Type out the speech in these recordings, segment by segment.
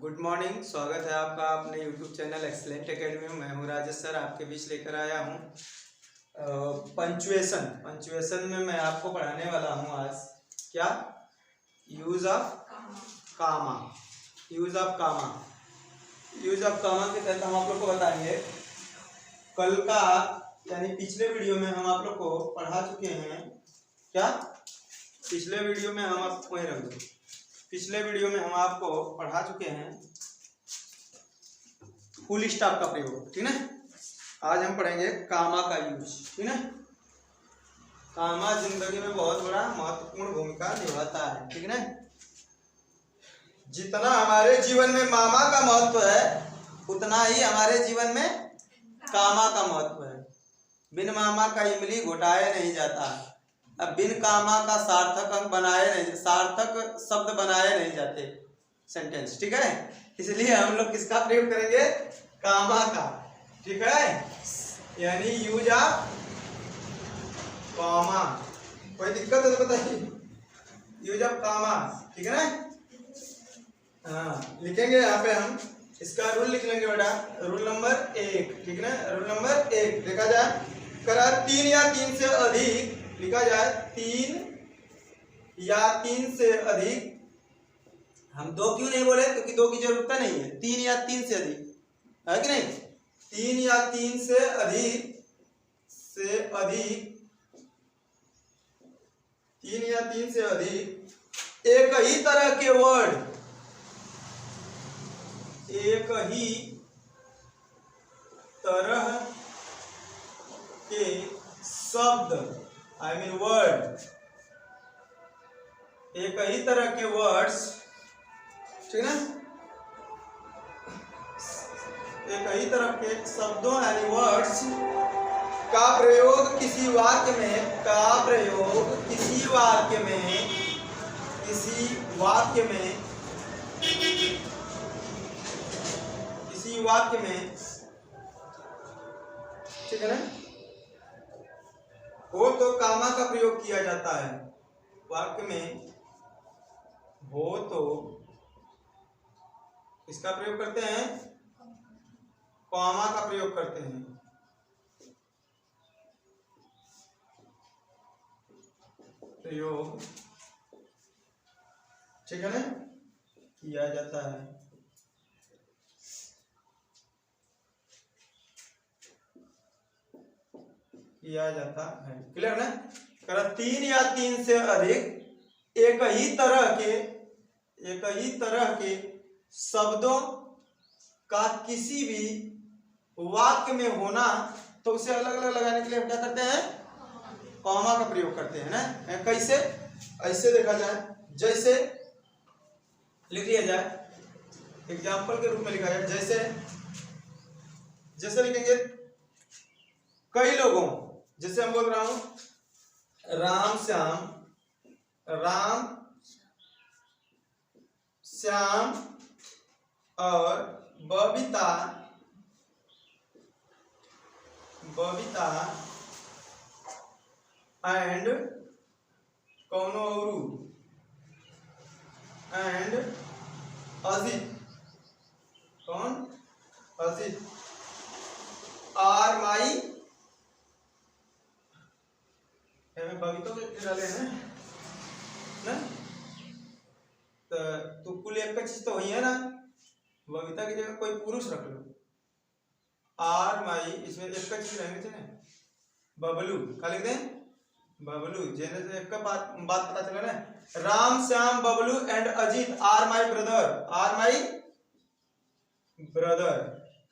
Good morning. स्वागत है आपका अपने यूट्यूब चैनल एक्सलेंट एकेडमी में। मैं हूँ राजेश सर, आपके बीच लेकर आया हूँ पंचुएशन में मैं आपको पढ़ाने वाला हूँ आज क्या, use of comma. Use of comma के तहत हम आप लोग को बताएंगे। कल का यानी पिछले वीडियो में हम आप लोग को पढ़ा चुके हैं क्या, पिछले वीडियो में हम आपको वहीं रख दो। पिछले वीडियो में हम आपको पढ़ा चुके हैं फुल स्टॉप का प्रयोग, ठीक है। आज हम पढ़ेंगे कामा का यूज, ठीक है। कामा जिंदगी में बहुत बड़ा महत्वपूर्ण भूमिका निभाता है, ठीक है। जितना हमारे जीवन में मामा का महत्व है उतना ही हमारे जीवन में कामा का महत्व है। बिन मामा का इमली घोटाए नहीं जाता। अब बिन कामा का सार्थक अंक सार्थक शब्द बनाए नहीं जाते सेंटेंस, ठीक है। इसलिए हम लोग किसका प्रयोग करेंगे, कामा का, ठीक है। यानी यूज ऑफ कामा। कोई दिक्कत है तो बताइए, यूज ऑफ कामा, ठीक है ना। हाँ, लिखेंगे यहाँ पे हम इसका रूल लिख लेंगे बेटा, रूल नंबर 1, ठीक है ना। रूल नंबर 1 देखा जाए करा 3 या 3 से अधिक, लिखा जाए 3 या 3 से अधिक। हम 2 क्यों नहीं बोले, क्योंकि 2 की जरूरत नहीं है। 3 या 3 से अधिक है कि नहीं। 3 या 3 से अधिक 3 या 3 से अधिक एक ही तरह के वर्ड, एक ही तरह के शब्द, आई मीन वर्ड, एक ही तरह के वर्ड्स, ठीक है ना। एक ही तरह के शब्दों यानी वर्ड्स का प्रयोग किसी वाक्य में, ठीक है ना, हो तो कामा का प्रयोग किया जाता है। वाक्य में हो तो इसका प्रयोग करते हैं, कामा का प्रयोग करते हैं। प्रयोग, ठीक है ना, किया जाता है। क्लियर ना। 3 या 3 से अधिक एक ही तरह के शब्दों का किसी भी वाक्य में होना, तो उसे अलग अलग लगाने के लिए हम क्या करते हैं, कॉमा का प्रयोग करते हैं ना। कैसे, ऐसे देखा जाए, जैसे लिख लिया जाए, एग्जाम्पल के रूप में लिखा जाए। जैसे लिखेंगे कई लोगों, जैसे हम बोल रहा हूं राम श्याम और बबीता एंड कौनो औरू and Ajit are my, Babita के डाले हैं ना, तो कुल एक का चीज तो वही है ना। बबीता की जगह कोई पुरुष रख लो, आर माई, इसमें एक का चीज रहेंगे ना। बबलू क्या लिख दें, बबलू, जैसे से एक का बात पता चला ना। Ram Shyam Bablu and Ajit are my brother,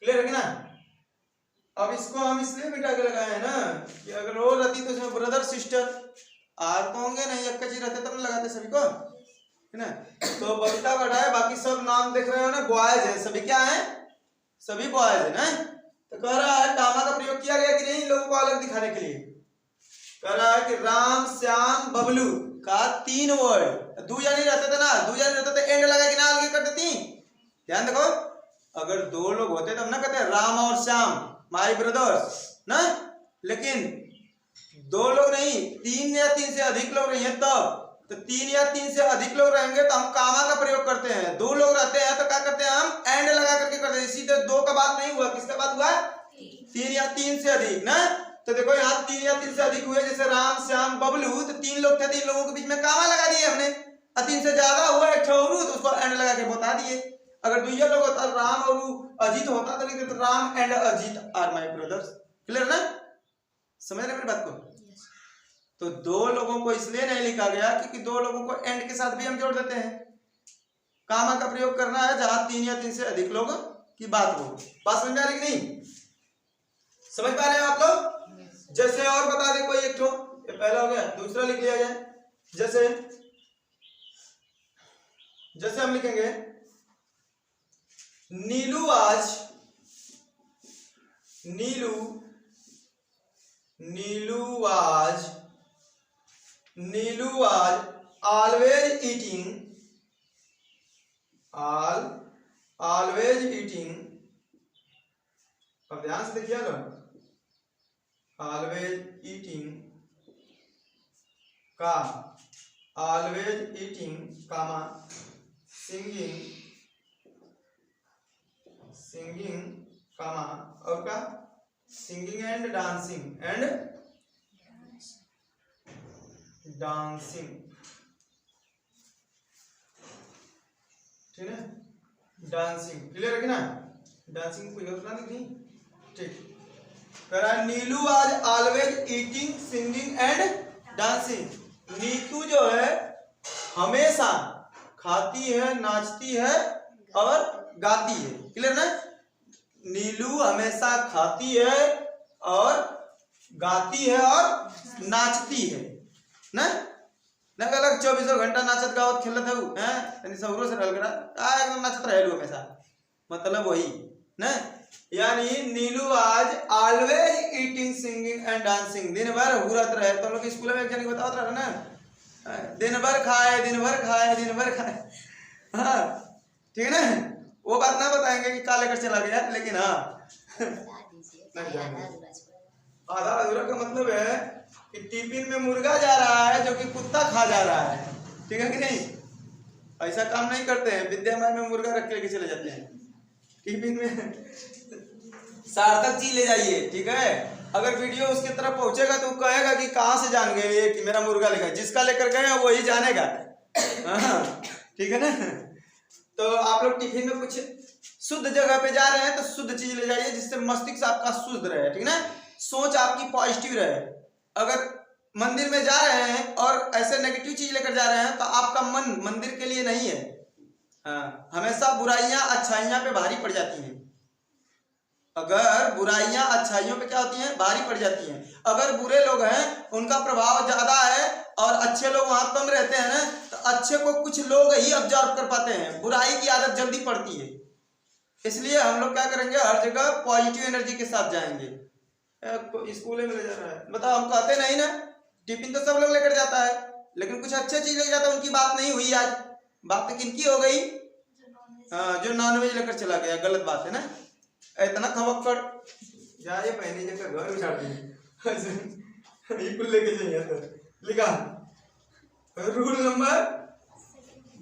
clear है कि ना। अब इसको हम इसलिए मिटा के लगाए हैं ना कि अगर वो रहती तो इसमें ब्रदर सिस्टर, आर तो होंगे नहीं, एक का चीज रहते तब लगाते सभी को, है ना। तो बबीता का हटाए, बाकी सब नाम देख रहे हो ना, बॉयज है, सभी क्या है, सभी बॉयज है ना। तो कह रहा है कामा का प्रयोग किया गया कि नहीं, लोगों को अलग दिखाने के लिए। कह रहा है कि राम श्याम बबलू का 3 वर्ड, दू या नहीं रहते थे ना, दू या नहीं रहते थे, एंड लगा कि ना अलग कर देती। ध्यान देखो, अगर 2 लोग होते तब ना कहते राम और श्याम माय ब्रदर्स ना, लेकिन 2 लोग नहीं, 3 या 3 से अधिक लोग नहीं है तब तो 3 या 3 से अधिक लोग रहेंगे तो हम कामा का प्रयोग करते हैं। 2 लोग रहते हैं तो क्या करते हैं, हम एंड लगा करके करते हैं। सीधे 2 का बात नहीं हुआ, किसका बात हुआ, 3 या 3 से अधिक ना। तो देखो यहाँ 3 या 3 से अधिक हुए, जैसे राम श्याम बबलू, तो 3 लोग थे, 3 लोगों के बीच में कामा लगा दिए हमने। और 3 से ज्यादा हुआ एक ठौरू, तो उसको एंड लगा के बता दिए। अगर 2 लोग होता, राम और अजीत होता तो लिखते Ram and Ajit are my brothers. Clear ना, समझ रहे मेरी बात को। तो 2 लोगों को इसलिए नहीं लिखा गया क्योंकि 2 लोगों को एंड के साथ भी हम जोड़ देते हैं। कामा का प्रयोग करना है जहां 3 या 3 से अधिक लोगों की बात हो। बात समझ में आ रही कि नहीं, समझ पा रहे हैं आप लोग। जैसे और बता दे कोई एक ठो, ये पहला हो गया, दूसरा लिख लिया जाए। जैसे जैसे हम लिखेंगे नीलू आज, नीलू आज ऑलवेज ईटिंग, अब ध्यान से देखिए लो, ऑलवेज ईटिंग का ऑलवेज ईटिंग कामा सिंगिंग कामा और का सिंगिंग एंड डांसिंग, ठीक है, डांसिंग। क्लियर है कि ना, डांसिंग कोई गलत ना नहीं, ठीक। करा नीलू आज always eating singing and dancing. Neetu जो है हमेशा खाती है, नाचती है और गाती है। क्लियर ना, नीलू हमेशा खाती है और गाती है और नाचती है ना। ना अलग 24 घंटा नाचत गावत खेलत है हैं, सौरो से रहल करा एकदम नाचत रहेलू हमेशा, मतलब वही ना। यानी नीलू आज always eating singing and dancing, दिन भर घूरत रहे। तो लोग स्कूल में एक जन बतावत रहे ना, दिन भर खाए। हाँ ठीक है ना, वो बात ना बताएंगे कि का लेकर चला गया, लेकिन हाँ आधा अधूरा का मतलब है कि टिफिन में मुर्गा जा रहा है जो कि कुत्ता खा जा रहा है, ठीक है कि नहीं। ऐसा काम नहीं करते हैं, विद्यालय में मुर्गा रख के चले जाते हैं, टिफिन में सार्थक चीज ले जाइए, ठीक है। अगर वीडियो उसकी तरफ पहुंचेगा तो वो कहेगा कि कहाँ से जान गए कि मेरा मुर्गा लेकर, जिसका लेकर गए वही जानेगा, ठीक है ना। तो आप लोग टिफिन में कुछ शुद्ध जगह पे जा रहे हैं तो शुद्ध चीज ले जाइए, जिससे मस्तिष्क आपका शुद्ध रहे, ठीक ना, सोच आपकी पॉजिटिव रहे। अगर मंदिर में जा रहे हैं और ऐसे नेगेटिव चीज लेकर जा रहे हैं तो आपका मन मंदिर के लिए नहीं है। हाँ, हमेशा बुराइयां अच्छाइयां पे भारी पड़ जाती हैं। अगर बुराइयां अच्छाइयों पे क्या होती हैं, भारी पड़ जाती हैं। अगर बुरे लोग हैं उनका प्रभाव ज्यादा है और अच्छे लोग वहां कम रहते हैं ना, तो अच्छे को कुछ लोग ही ऑब्जर्व कर पाते हैं, बुराई की आदत जल्दी पड़ती है। इसलिए हम लोग क्या करेंगे, हर जगह पॉजिटिव एनर्जी के साथ जाएंगे। स्कूल में ले जा रहा है, बताओ, हम कहते नहीं ना, टिफिन तो सब लोग लेकर जाता है, लेकिन कुछ अच्छे चीज लेकर जाता है, उनकी बात नहीं हुई आज। बात तो किनकी हो गई, जो नॉनवेज लेकर चला गया, गलत बात है ना। इतना खवक्कड़ जाए पहले जगह घर उछाड़ दिए लेके जाइए। तो लिखा रूल नंबर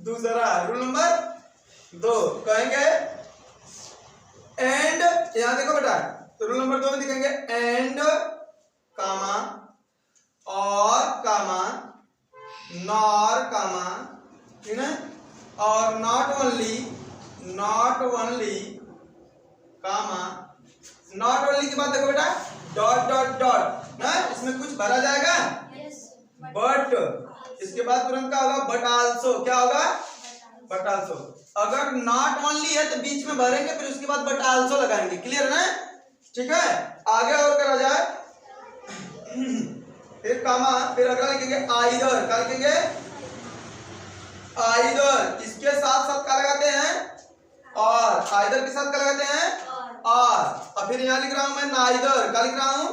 दूसरा, रूल नंबर 2 कहेंगे एंड, यहां देखो बेटा, तो रूल नंबर 2 में दिखेंगे एंड कामा और कामा नॉर कामा, ठीक है, और not only comma, not only के बाद देखो बेटा डॉट डॉट डॉट ना, इसमें कुछ भरा जाएगा बट, इसके बाद तुरंत क्या होगा, बट आल्सो, क्या होगा, बट आल्सो। अगर नॉट ओनली है तो बीच में भरेंगे, फिर उसके बाद बट आल्सो लगाएंगे। क्लियर ना, ठीक है। आगे और करा जाए, फिर कामा, फिर अगला लिखेंगे आइदर, क्या लिखेंगे, आइदर। इसके साथ साथ क्या लगाते हैं, और आइदर के साथ क्या लगाते हैं, और फिर यहाँ लिख रहा हूं मैं नाइदर, क्या लिख रहा हूं,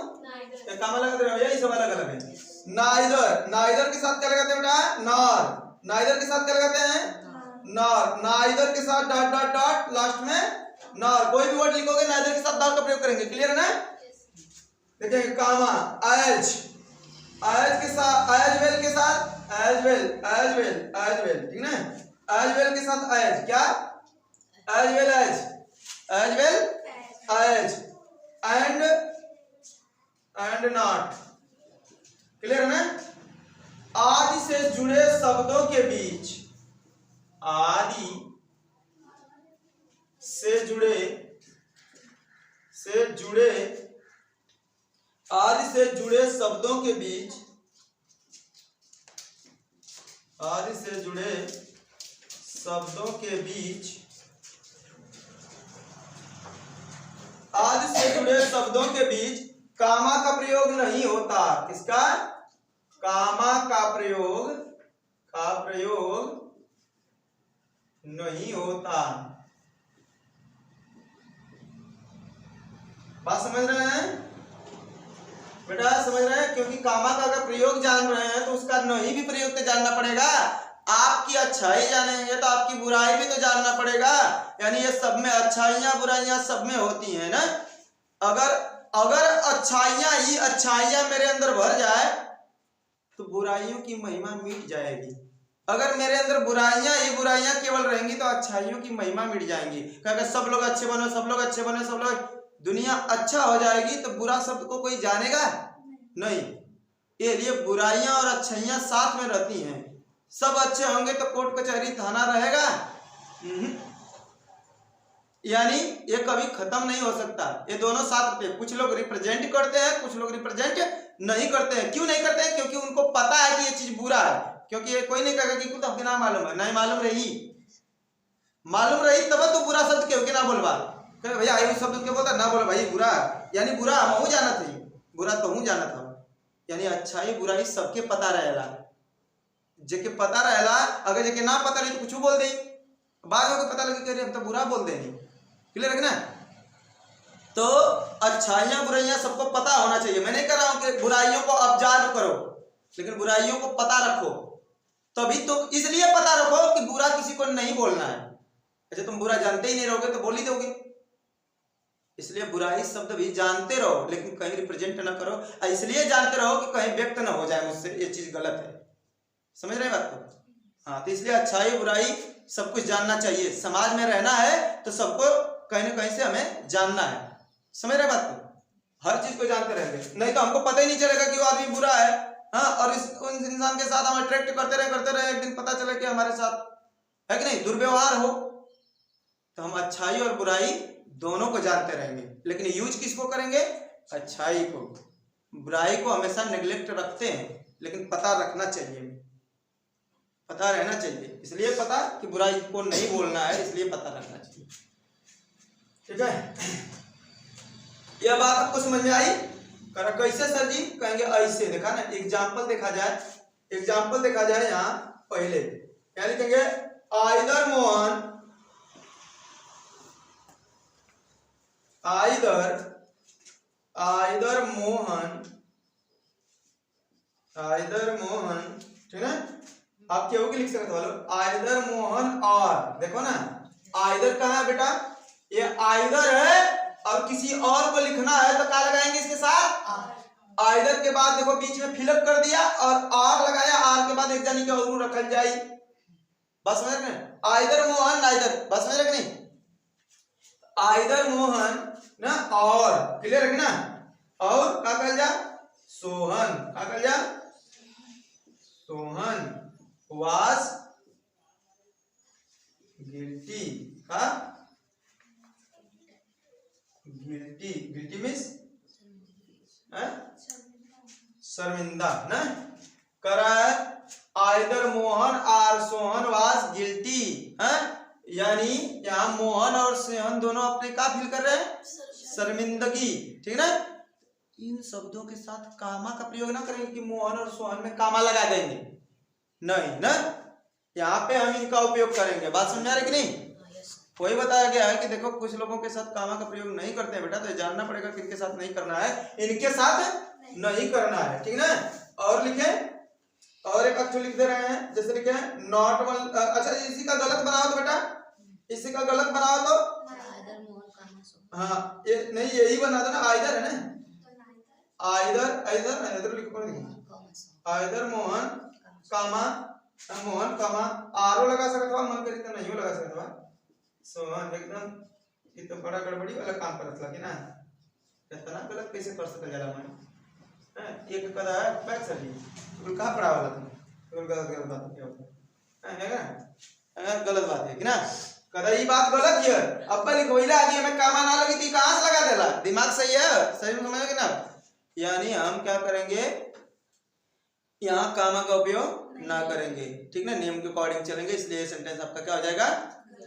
कामा लगाते रहो, यही सब अलग अलग है। नाइदर, नाइदर के साथ क्या लगाते हैं बेटा, नॉर, नाइदर के साथ क्या लगाते हैं, नॉर, नाइदर के साथ डॉट डॉट डॉट, लास्ट में नॉर। कोई भी वर्ड लिखोगे नाइदर के साथ डॉट का प्रयोग करेंगे। क्लियर है ना। देखिए कामा एज, एज के साथ, एज वेल के साथ, एज एज वेल, ठीक ना। एज वेल के साथ एज, क्या as well as and not, clear है ना। आदि से जुड़े शब्दों के बीच, आदि से जुड़े आदि से जुड़े शब्दों के बीच, आदि से जुड़े शब्दों के बीच, आदि से जुड़े शब्दों के बीच कामा का प्रयोग नहीं होता। किसका? कामा का प्रयोग नहीं होता। बात समझ रहे हैं बेटा? समझ रहे हैं? क्योंकि कामा का अगर प्रयोग जान रहे हैं तो उसका नहीं भी प्रयोग तो जानना पड़ेगा। आपकी अच्छाई जानेंगे तो आपकी बुराई भी तो जानना पड़ेगा। यानी ये सब में अच्छाइयां बुराइयां सब में होती हैं ना। अगर अच्छाइयां मेरे अंदर भर जाए तो बुराइयों की महिमा मिट जाएगी। अगर मेरे अंदर बुराइयां केवल रहेंगी तो अच्छाइयों की महिमा मिट जाएंगी। अगर सब लोग अच्छे बनो, सब लोग दुनिया अच्छा हो जाएगी तो बुरा शब्द को कोई जानेगा नहीं। ये लिए बुराइयां और अच्छाइयां साथ में रहती हैं। सब अच्छे होंगे तो कोर्ट कचहरी थाना रहेगा, यानी ये कभी खत्म नहीं हो सकता। ये दोनों साथ रहते हैं। कुछ लोग रिप्रेजेंट करते हैं, कुछ लोग रिप्रेजेंट नहीं करते हैं। क्यों नहीं करते हैं? क्योंकि उनको पता है कि ये चीज बुरा है। क्योंकि ये कोई नहीं कहेगा कि कुछ आपके ना मालूम है, नहीं मालूम रही तब तो बुरा शब्द क्यों ना बोलवा भैया आई शब्द क्यों बोलता ना बोलो भाई बुरा, यानी बुरा हम जाना था, बुरा तो हूँ जाना था। यानी अच्छाई बुराई सबके पता रहेला, जेके पता रहेला। अगर जेके ना पता रही तो कुछ बोल दे, बाद में पता लगे कि हम तो बुरा बोल देंगे। क्लियर है ना? तो अच्छाइयां बुराइयां सबको पता होना चाहिए। मैं नहीं कह रहा हूं कि बुराइयों को ऑब्जर्व करो, लेकिन बुराइयों को पता रखो। तभी तो इसलिए पता रखो कि बुरा किसी को नहीं बोलना है। अच्छा तुम बुरा जानते ही नहीं रहोगे तो बोल ही दोगे। इसलिए बुराई शब्द भी जानते रहो लेकिन कहीं रिप्रेजेंट ना करो। इसलिए जानते रहो कि कहीं व्यक्त ना हो जाए मुझसे ये चीज गलत है। समझ रहे बात को? हाँ, तो इसलिए अच्छाई बुराई सब कुछ जानना चाहिए। समाज में रहना है तो सबको कहीं ना कहीं से हमें जानना है। समझ रहे बात को? हर चीज को जानते रहेंगे, नहीं तो हमको पता ही नहीं चलेगा कि वो आदमी बुरा है। हाँ, और उस इंसान के साथ हम अट्रैक्ट करते रहे, एक दिन पता चले कि हमारे साथ है कि नहीं दुर्व्यवहार हो। तो हम अच्छाई और बुराई दोनों को जानते रहेंगे, लेकिन यूज किसको करेंगे? अच्छाई को। बुराई को हमेशा नेग्लेक्ट रखते हैं, लेकिन पता रखना चाहिए, पता रहना चाहिए। इसलिए पता कि बुराई को नहीं बोलना है, इसलिए पता रखना चाहिए। ठीक है, यह बात आपको समझ में आई? कैसे सर जी? कहेंगे ऐसे। देखा ना, एग्जाम्पल देखा जाए यहाँ पहले क्या लिखेंगे? आइदर मोहन ठीक है। आप क्या होगी लिख सकते हो? आइदर मोहन और, देखो ना आइदर कहाँ है बेटा? ये आइदर है और किसी और को लिखना है तो क्या लगाएंगे इसके साथ? आइदर के बाद देखो बीच में फिलअप कर दिया और आर लगाया, आर के बाद एक जानी के और रखल जाए। बस समझ रहे? आइदर मोहन आइदर, बस समझ रहे नहीं? आइदर मोहन ना और, क्लियर है ना? और क्या कल जा? सोहन, क्या कल जा? सोहन was guilty, का guilty मीन्स शर्मिंदा ना करा है। आइदर मोहन और सोहन वाज गिल्टी, यानी यहाँ मोहन और सोहन दोनों अपने का फील कर रहे हैं? शर्मिंदगी। ठीक ना? इन शब्दों के साथ कामा का प्रयोग ना करेंगे कि मोहन और सोहन में कामा लगा देंगे, नहीं ना। यहाँ पे हम इनका उपयोग करेंगे। बात समझ आ रही कि नहीं? वही बताया गया है कि देखो कुछ लोगों के साथ कामा का प्रयोग नहीं करते हैं बेटा, तो जानना पड़ेगा कि इनके साथ नहीं करना है, इनके साथ नहीं करना है। ठीक ना? और लिखे, और एक अक्षर लिख दे रहे हैं, जैसे लिखे नॉट वन। अच्छा इसी का गलत बनाओ तो बेटा, इसी का गलत बनाओ तो हाँ, ये नहीं यही बना दो ना, आइदर है ना, आइदर लिखो, आइदर मोहन कामा मोहन कामा आरो लगा सकत हो मन करी तो नहीं लगा सकत हो सोहन एकदम ये तो बड़ा गड़बड़ी वाला काम करत लगे ना इतना गलत कैसे कर सकत जाला मैं एक कदा बैक सही तो का पड़ा वाला तुम गलत बात क्या होता है ना गलत बात है कि ना कदा ये बात गलत है अब लिखोइला आगे में कामा ना लगी थी कहां से लगा देला दिमाग सही है सही में समझोगे ना यानी हम क्या करेंगे यहाँ कामा का उपयोग ना करेंगे ठीक ना नियम के अकॉर्डिंग चलेंगे इसलिए सेंटेंस आपका क्या हो जाएगा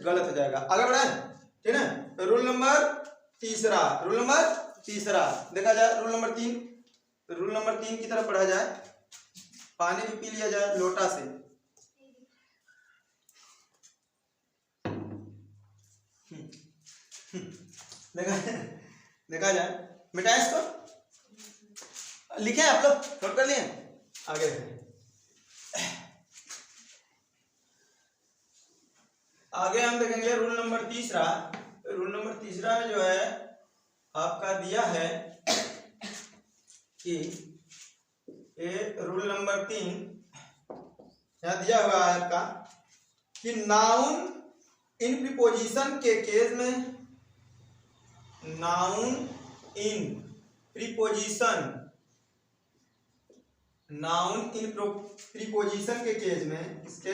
गलत हो जाएगा आगे बढ़ाएं ठीक है रूल नंबर तीसरा देखा जाए रूल नंबर 3 की तरफ पढ़ा जाए पानी भी पी लिया जाए लोटा से देखा जाए मिटाएं इसको लिखे आप लोग नोट कर लिए आगे हम देखेंगे रूल नंबर तीसरा में जो है आपका दिया है कि रूल नंबर 3 यहाँ दिया हुआ है आपका कि नाउन इन प्रीपोजिशन के केस में नाउन इन प्रीपोजिशन के केस में इसके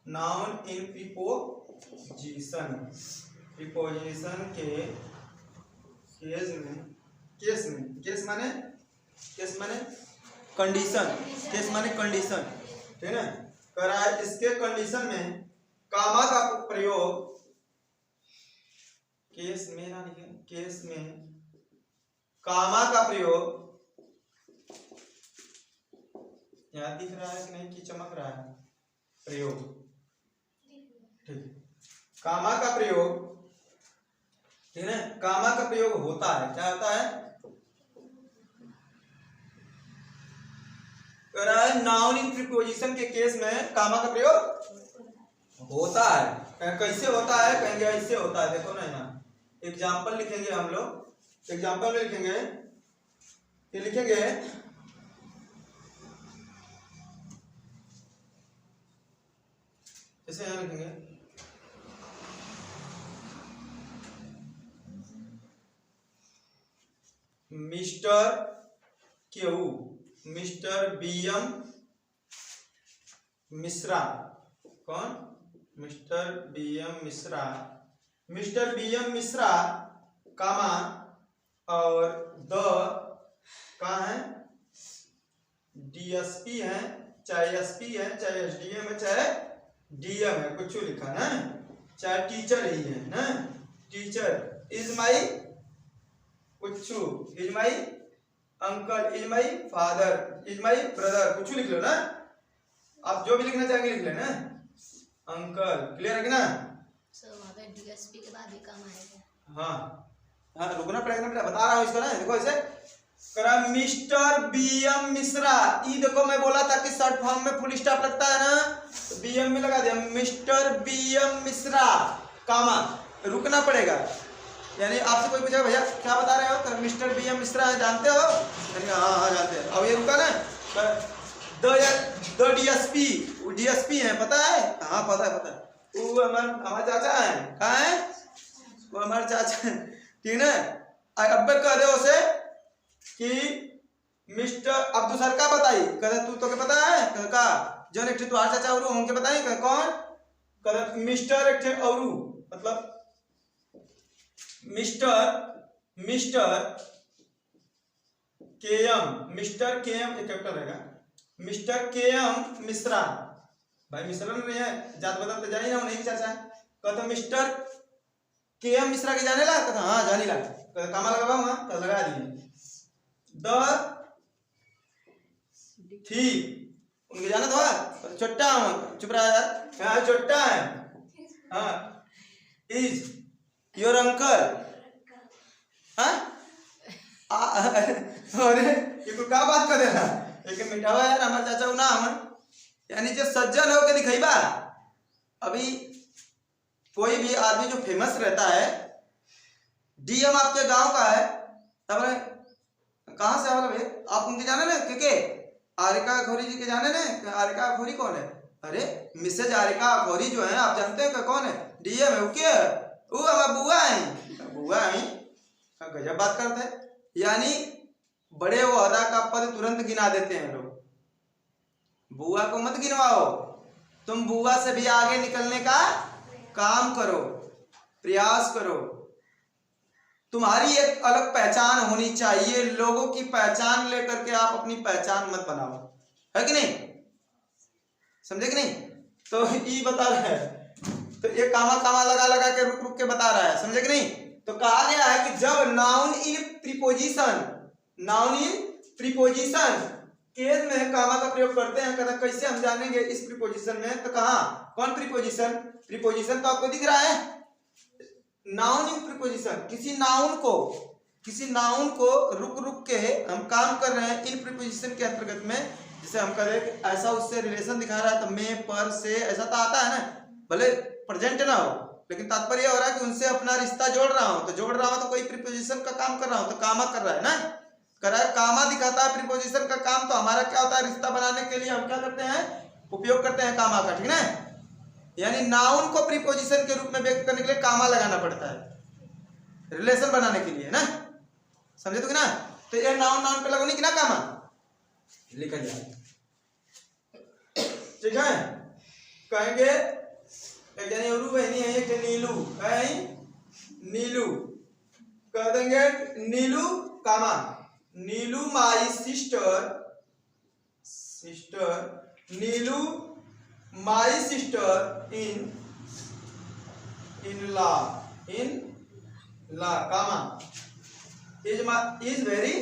नाउन इन प्रीपोजिशन के केस माने कंडीशन ठीक है ना करा इसके कंडीशन में कामा का प्रयोग केस में कामा का प्रयोग यहाँ दिख रहा है कि नहीं कि चमक रहा है प्रयोग ठीक कामा का प्रयोग ठीक है कामा का प्रयोग होता है क्या होता है नाउन इन प्रीपोजिशन के केस में कामा का प्रयोग होता है कैसे होता है कहेंगे ऐसे होता है देखो ना यहाँ एग्जाम्पल लिखेंगे हम लोग एग्जाम्पल में लिखेंगे जैसे यहाँ लिखेंगे मिस्टर बीएम मिश्रा कौन मिस्टर बीएम मिश्रा कामा और द कहाँ है डीएसपी है चाहे एसपी है चाहे एसडीएम है चाहे डीएम है कुछ लिखा ना चाहे टीचर ही है ना teacher is my is my uncle is my father is my brother कुछ लिख लो ना आप जो भी लिखना चाहेंगे लिख लेना अंकल क्लियर है कि ना वहाँ पे डीएसपी के बाद भी काम आएगा हाँ रुकना पड़ेगा ना बेटा बता रहा हूँ इसको ना देखो ऐसे करा मिस्टर बीएम मिश्रा ये देखो मैं बोला था कि शॉर्ट फॉर्म में फुल स्टॉप लगता है ना तो बीएम में लगा दिया मिस्टर बीएम मिश्रा कामा रुकना पड़ेगा यानी आपसे कोई पूछेगा भैया क्या बता रहे हो तो मिस्टर बीएम मिश्रा जानते हो हाँ जानते हैं अब ये रुका ना द डीएसपी है पता है हाँ पता है वो हमारे चाचा है कहाँ है वो हमारे चाचा है ठीक है अब कह दे उसे कि मिस्टर अब दूसर का बताई कहते तू तो क्या पता है का जो एक तुम्हारे चाचा और होंगे बताई कौन कहते मिस्टर एक और मतलब मिस्टर केएम एक कैपिटल रहेगा मिस्टर केएम मिश्रा भाई मिश्रा नहीं है जात बदल तो जानी ना नहीं चाचा कहते मिस्टर केएम मिश्रा के जाने ला कहते हाँ जानी ला कहते कामा लगाऊंगा तो लगा दिए द थी उनके जाना था छोटा चुप रहा यार हाँ छोटा है हाँ इज योर अंकल हाँ अरे ये को क्या बात कर रहा एक मिठावा यार हमारे चाचा ना हम यानी जो सज्जन हो के दिखाईबा अभी कोई भी आदमी जो फेमस रहता है डीएम आपके गांव का है तब कहाँ से वाला भाई आप उनके जाने ना क्योंकि आरिका अखौरी जी के जाने ने? आरिका अखौरी कौन है? अरे मिसेज आरिका अखौरी जो है, आप जानते हैं कौन है? डीएम है। वो क्या है? वो हमारा बुआ है। बुआ है, गजब बात करते हैं। यानी बड़े ओहदा का पद तुरंत गिना देते हैं लोग। बुआ को मत गिनवाओ, तुम बुआ से भी आगे निकलने का काम करो, प्रयास करो। तुम्हारी एक अलग पहचान होनी चाहिए। लोगों की पहचान लेकर के आप अपनी पहचान मत बनाओ, है कि नहीं? समझे कि नहीं? तो ये बता रहा है, तो ये कामा कामा लगा लगा के रुक रुक के बता रहा है, समझे कि नहीं? तो कहा गया है कि जब नाउन इन प्रीपोजिशन केस में कामा का प्रयोग करते हैं, कहता कैसे हम जानेंगे इस प्रीपोजिशन में? तो कहा कौन प्रीपोजिशन? प्रीपोजिशन तो आपको दिख रहा है, नाउन इन प्रीपोजिशन। किसी नाउन को रुक रुक के हम काम कर रहे हैं इन प्रीपोजिशन के अंतर्गत में। जैसे हम कह रहे हैं कि ऐसा उससे रिलेशन दिखा रहा है, तो में, पर, से, ऐसा तो आता है ना, भले प्रेजेंट ना हो, लेकिन तात्पर्य हो रहा है कि उनसे अपना रिश्ता जोड़ रहा हूं। तो जोड़ रहा हूं तो कोई प्रीपोजिशन का काम कर रहा हूं, तो कामा कर रहा है ना, कर रहा है। कामा दिखाता है प्रीपोजिशन का काम। तो हमारा क्या होता है, रिश्ता बनाने के लिए हम क्या करते हैं, उपयोग करते हैं कामा का, ठीक ना? यानी नाउन को प्रीपोजिशन के रूप में व्यक्त करने के लिए कामा लगाना पड़ता है, रिलेशन बनाने के लिए ना, समझे तो कि ना? तो ये नाउन पे लगोनी कि ना कामा लिखा जाए, ठीक है? कहेंगे एक जनी और बहनी है, एक नीलू है, नीलू कह देंगे Neelu comma, Neelu my sister, Neelu my sister in law comma is very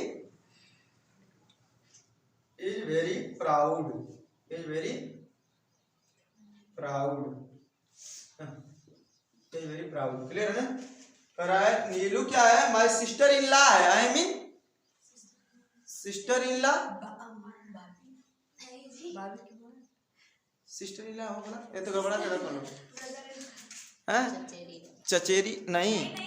proud, clear है ना? कह रहा है नीलू क्या है, माई सिस्टर इन ला है, I mean sister in law, sister in law हो बोला, ये तो गड़बड़ा कर रहा है, चचेरी नहीं